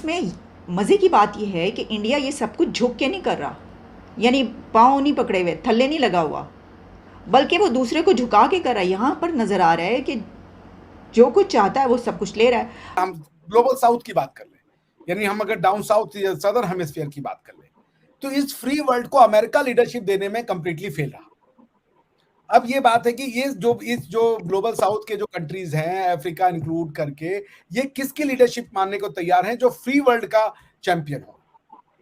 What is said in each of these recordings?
इसमें मज़े की बात यह है कि इंडिया ये सब कुछ झुक के नहीं कर रहा, यानी पाँव नहीं पकड़े हुए, थल्ले नहीं लगा हुआ, बल्कि वो दूसरे को झुका के कर रहा है। यहाँ पर नज़र आ रहा है कि जो कुछ चाहता है वो सब कुछ ले रहा है। हम ग्लोबल साउथ की बात कर लें, यानी हम अगर डाउन साउथ सदर्न हेमिस्फीयर की बात कर लें, तो इस फ्री वर्ल्ड को अमेरिका लीडरशिप देने में कंप्लीटली फेल रहा। अब ये बात है कि इस जो ग्लोबल साउथ के जो कंट्रीज हैं, अफ्रीका इंक्लूड करके, ये किसकी लीडरशिप मानने को तैयार हैं? जो फ्री वर्ल्ड का चैंपियन हो,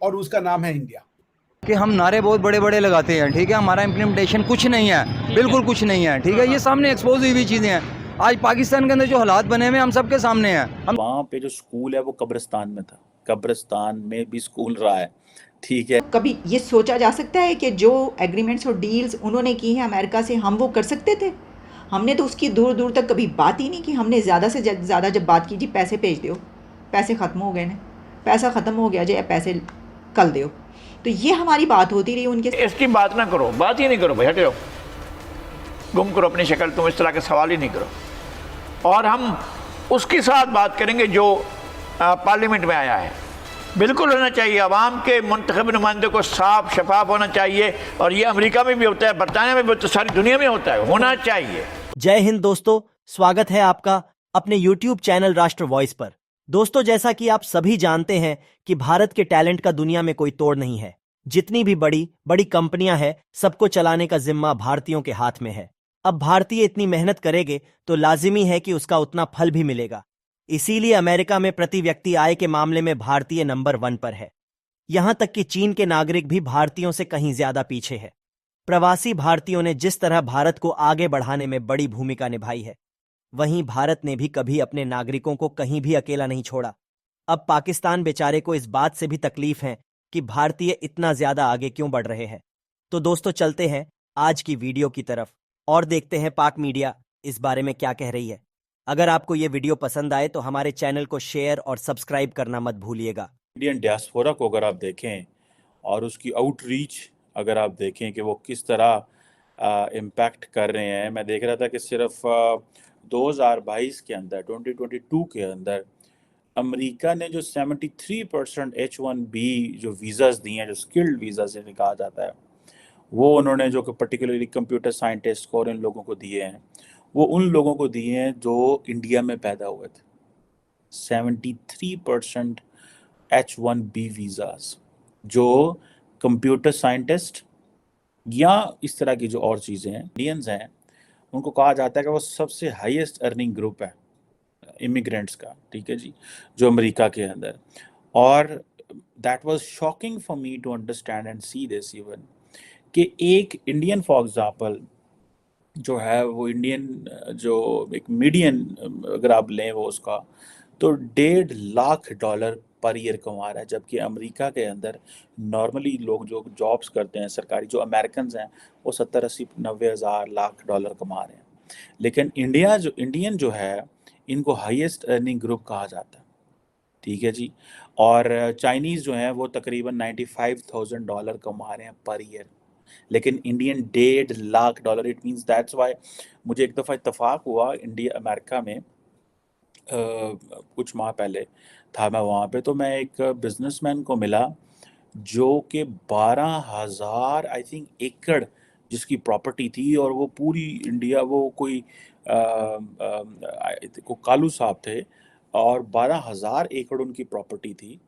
और उसका नाम है इंडिया। कि हम नारे बहुत बड़े बड़े लगाते हैं, ठीक है, हमारा इम्प्लीमेंटेशन कुछ नहीं है, बिल्कुल कुछ नहीं है, ठीक है, ये सामने एक्सपोज हुई हुई चीज़ें हैं। आज पाकिस्तान के अंदर जो हालात बने हुए हम सबके सामने हैं। वहाँ पे जो स्कूल है वो कब्रिस्तान में था, कब्रिस्तान में भी स्कूल रहा है, ठीक है। कभी ये सोचा जा सकता है कि जो एग्रीमेंट्स और डील्स उन्होंने की हैं अमेरिका से, हम वो कर सकते थे? हमने तो उसकी दूर दूर तक कभी बात ही नहीं की। हमने ज़्यादा से ज़्यादा जब बात की, जी पैसे भेज दो, पैसे ख़त्म हो गए ना, पैसा ख़त्म हो गया जी, पैसे कल दो, तो ये हमारी बात होती रही उनके। इसकी बात ना करो, बात ही नहीं करो भाई, हटे रहो, गुम करो अपनी शक्ल, तुम इस तरह के सवाल ही नहीं करो। और हम उसके साथ बात करेंगे जो पार्लियामेंट में आया है। बिल्कुल होना चाहिए, अवाम के मुंतखब नुमाइंदे को साफ शफाफ होना चाहिए, और ये अमेरिका में भी होता है, बरतानिया में भी होता है, सारी दुनिया में होता है, होना चाहिए। जय हिंद दोस्तों, स्वागत है आपका अपने YouTube चैनल राष्ट्र वॉइस पर। दोस्तों, जैसा कि आप सभी जानते हैं कि भारत के टैलेंट का दुनिया में कोई तोड़ नहीं है। जितनी भी बड़ी बड़ी कंपनियां हैं, सबको चलाने का जिम्मा भारतीयों के हाथ में है। अब भारतीय इतनी मेहनत करेंगे तो लाजिमी है कि उसका उतना फल भी मिलेगा। इसीलिए अमेरिका में प्रति व्यक्ति आय के मामले में भारतीय नंबर 1 पर है। यहां तक कि चीन के नागरिक भी भारतीयों से कहीं ज्यादा पीछे है। प्रवासी भारतीयों ने जिस तरह भारत को आगे बढ़ाने में बड़ी भूमिका निभाई है, वहीं भारत ने भी कभी अपने नागरिकों को कहीं भी अकेला नहीं छोड़ा। अब पाकिस्तान बेचारे को इस बात से भी तकलीफ है कि भारतीय इतना ज्यादा आगे क्यों बढ़ रहे हैं। तो दोस्तों, चलते हैं आज की वीडियो की तरफ और देखते हैं पाक मीडिया इस बारे में क्या कह रही है। अगर आपको ये वीडियो पसंद आए तो हमारे चैनल को शेयर और सब्सक्राइब करना मत भूलिएगा। इंडियन डियास्पोरा को अगर आप देखें और उसकी आउटरीच अगर आप देखें कि वो किस तरह इम्पैक्ट कर रहे हैं, मैं देख रहा था कि सिर्फ 2022 के अंदर, 2022 के अंदर अमेरिका ने जो 73% H1B जो वीज़ाज दिए हैं, जो स्किल्ड वीज़ा से कहा जाता है, वो उन्होंने जो पर्टिकुलरली कंप्यूटर साइंटिस्ट को और इन लोगों को दिए हैं, वो उन लोगों को दिए हैं जो इंडिया में पैदा हुए थे। 73% H1B वीज़ाज जो कंप्यूटर साइंटिस्ट या इस तरह की जो और चीज़ें हैं, इंडियंस हैं, उनको कहा जाता है कि वो सबसे हाईएस्ट अर्निंग ग्रुप है इमिग्रेंट्स का, ठीक है जी, जो अमेरिका के अंदर। और that was shocking for me to understand and see this even कि एक इंडियन फॉर एग्जांपल जो है, वो इंडियन जो एक मीडियन अगर आप लें वो उसका तो $1.5 लाख पर ईयर कमा रहा है, जबकि अमेरिका के अंदर नॉर्मली लोग जो जॉब्स करते हैं सरकारी, जो अमेरिकन हैं, वो 70-80-90 हज़ार लाख डॉलर कमा रहे हैं। लेकिन इंडियन जो है, इनको हाईएस्ट अर्निंग ग्रुप कहा जाता है, ठीक है जी। और चाइनीज़ जो हैं वो तकरीबन $95,000 कमा रहे हैं पर ईयर, लेकिन Indian $1.5 lakh. It means that's why मुझे एक दफ़ा इत्तेफाक हुआ इंडिया अमेरिका में, कुछ माह पहले था मैं वहाँ पे, तो मैं एक बिजनेसमैन को मिला जो कि 12,000 आई थिंक एकड़ जिसकी प्रॉपर्टी थी, और वो पूरी इंडिया, वो कोई को कालू साहब थे, और 12,000 एकड़ उनकी प्रॉपर्टी थी,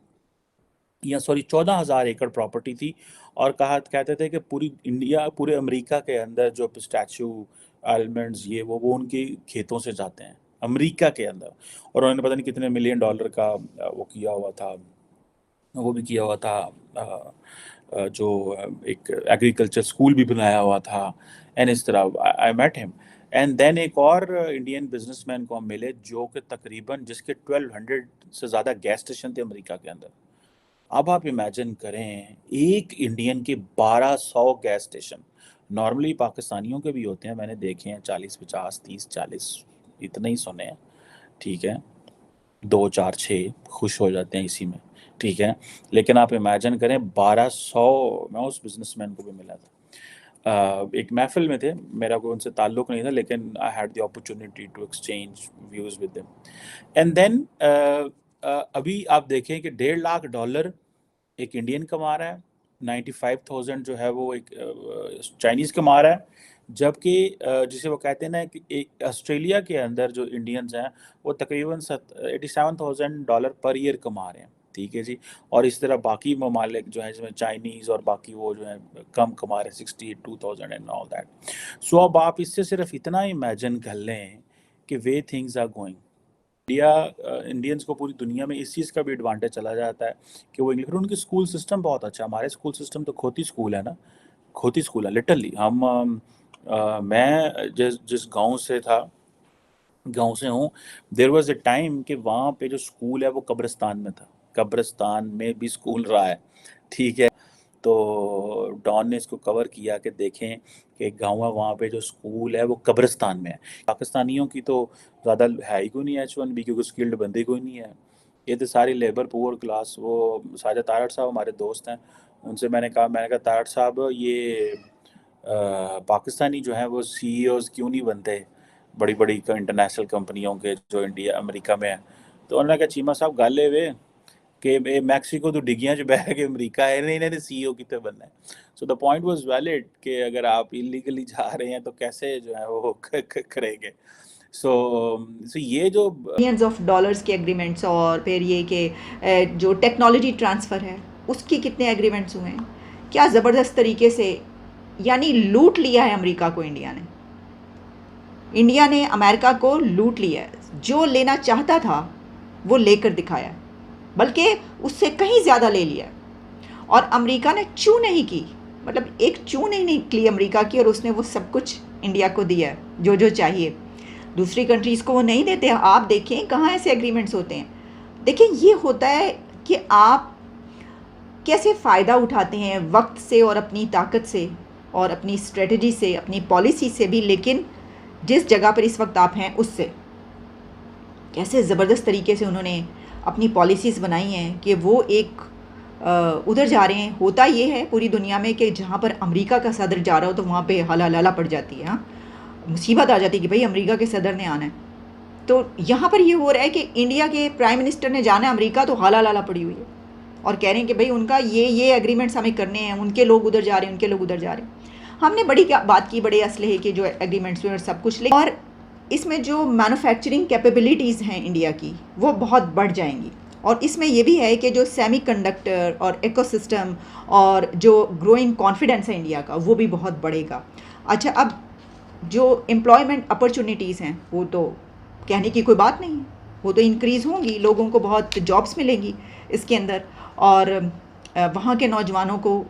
या सॉरी 14,000 एकड़ प्रॉपर्टी थी। और कहते थे कि पूरी इंडिया, पूरे अमेरिका के अंदर जो पिस्ताचियो, आलमंड्स, ये वो उनके खेतों से जाते हैं अमेरिका के अंदर। और उन्होंने पता नहीं कितने $1 मिलियन का वो किया हुआ था, वो भी किया हुआ था, जो एक एग्रीकल्चर स्कूल भी बनाया हुआ था। एंड इस तरह I met him. And then एक और इंडियन बिजनेसमैन को हम मिले जो कि तकरीबन जिसके 1200 से ज़्यादा गैस स्टेशन थे अमेरिका के अंदर। अब आप इमेजिन करें, एक इंडियन के 1200 गैस स्टेशन। नॉर्मली पाकिस्तानियों के भी होते हैं, मैंने देखे हैं 40, 50, 30, 40, इतने ही सुने हैं, ठीक है, 2, 4, 6 खुश हो जाते हैं इसी में, ठीक है। लेकिन आप इमेजिन करें 1200। मैं उस बिजनेसमैन को भी मिला था, एक महफिल में थे, मेरा कोई उनसे ताल्लुक़ नहीं था, लेकिन I had the opportunity to exchange views with them. And then अभी आप देखें कि $1.5 लाख एक इंडियन कमा रहा है, 95,000 जो है वो एक चाइनीज़ कमा रहा है, जबकि जिसे वो कहते हैं ना कि ऑस्ट्रेलिया के अंदर जो इंडियंस हैं वो तकरीबन $87,000 पर ईयर कमा रहे हैं, ठीक है जी। और इस तरह बाकी ममालिक जो हैं जिसमें चाइनीज़ और बाकी वो जो है कम कमा रहे हैं, 62,000 एंड ऑल दैट। सो अब आप इससे सिर्फ इतना इमेजिन कर लें कि way things are going. Indians को पूरी दुनिया में इस चीज़ का भी एडवांटेज चला जाता है कि वो इंग्लिश, उनकी स्कूल सिस्टम बहुत अच्छा है। हमारे स्कूल सिस्टम तो खोती स्कूल है ना, खोती स्कूल है लिटरली। मैं जिस गांव से था, गांव से हूँ, देयर वाज अ टाइम कि वहाँ पे जो स्कूल है वो कब्रिस्तान में था, कब्रिस्तान में भी स्कूल रहा है, ठीक है। तो डॉन ने इसको कवर किया कि देखें कि एक गाँव है वहाँ पे जो स्कूल है वो कब्रिस्तान में है। पाकिस्तानियों की तो ज़्यादा है ही कोई नहीं H1B, क्योंकि स्किल्ड बंदे कोई नहीं है। ये तो सारी लेबर पुअर क्लास। वो साजिद तारड़ साहब हमारे दोस्त हैं, उनसे मैंने कहा तारड़ साहब ये पाकिस्तानी जो हैं वो CEOs क्यों नहीं बनते बड़ी बड़ी इंटरनेशनल कंपनियों के जो इंडिया अमेरिका में है। तो उन्होंने कहा चीमा साहब गल वे कि मैक्सिको तो डिग्गियां च बह के अमेरिका है नहीं, इन्हें CEO कितने बनना है। So the point was valid कि अगर आप इलीगली जा रहे हैं तो कैसे जो है वो करेंगे। सो ये जो मिलियंस ऑफ डॉलर्स के एग्रीमेंट्स, और फिर ये कि जो टेक्नोलॉजी ट्रांसफ़र है उसकी कितने एग्रीमेंट्स हुए हैं, क्या ज़बरदस्त तरीके से यानी लूट लिया है अमेरिका को। इंडिया ने अमेरिका को लूट लिया है। जो लेना चाहता था वो लेकर दिखाया, बल्कि उससे कहीं ज़्यादा ले लिया। और अमेरिका ने चू नहीं की, मतलब एक चू नहीं निकली अमेरिका की, और उसने वो सब कुछ इंडिया को दिया जो जो चाहिए। दूसरी कंट्रीज़ को वो नहीं देते। आप देखें कहाँ ऐसे एग्रीमेंट्स होते हैं। देखिए ये होता है कि आप कैसे फ़ायदा उठाते हैं वक्त से और अपनी ताकत से और अपनी स्ट्रेटजी से, अपनी पॉलिसी से भी, लेकिन जिस जगह पर इस वक्त आप हैं उससे कैसे ज़बरदस्त तरीके से उन्होंने अपनी पॉलिसीज़ बनाई हैं कि वो एक उधर जा रहे हैं। होता ये है पूरी दुनिया में कि जहाँ पर अमेरिका का सदर जा रहा हो तो वहाँ पे हला लाला पड़ जाती है। हाँ, मुसीबत आ जाती है कि भाई अमेरिका के सदर ने आना है। तो यहाँ पर ये हो रहा है कि इंडिया के प्राइम मिनिस्टर ने जाना है अमेरिका, तो हाला लाला पड़ी हुई है और कह रहे हैं कि भाई उनका ये एग्रीमेंट्स हमें करने हैं, उनके लोग उधर जा रहे हैं, उनके लोग उधर जा रहे हैं। हमने बड़ी बात की बड़े असलहे के जो एग्रीमेंट्स हुए और सब कुछ, और इसमें जो मैन्युफैक्चरिंग कैपेबिलिटीज़ हैं इंडिया की वो बहुत बढ़ जाएंगी। और इसमें ये भी है कि जो सेमीकंडक्टर और इकोसिस्टम और जो ग्रोइंग कॉन्फिडेंस है इंडिया का वो भी बहुत बढ़ेगा। अच्छा, अब जो एम्प्लॉयमेंट अपॉर्चुनिटीज़ हैं वो तो कहने की कोई बात नहीं है, वो तो इंक्रीज़ होंगी, लोगों को बहुत जॉब्स मिलेंगी इसके अंदर, और वहाँ के नौजवानों को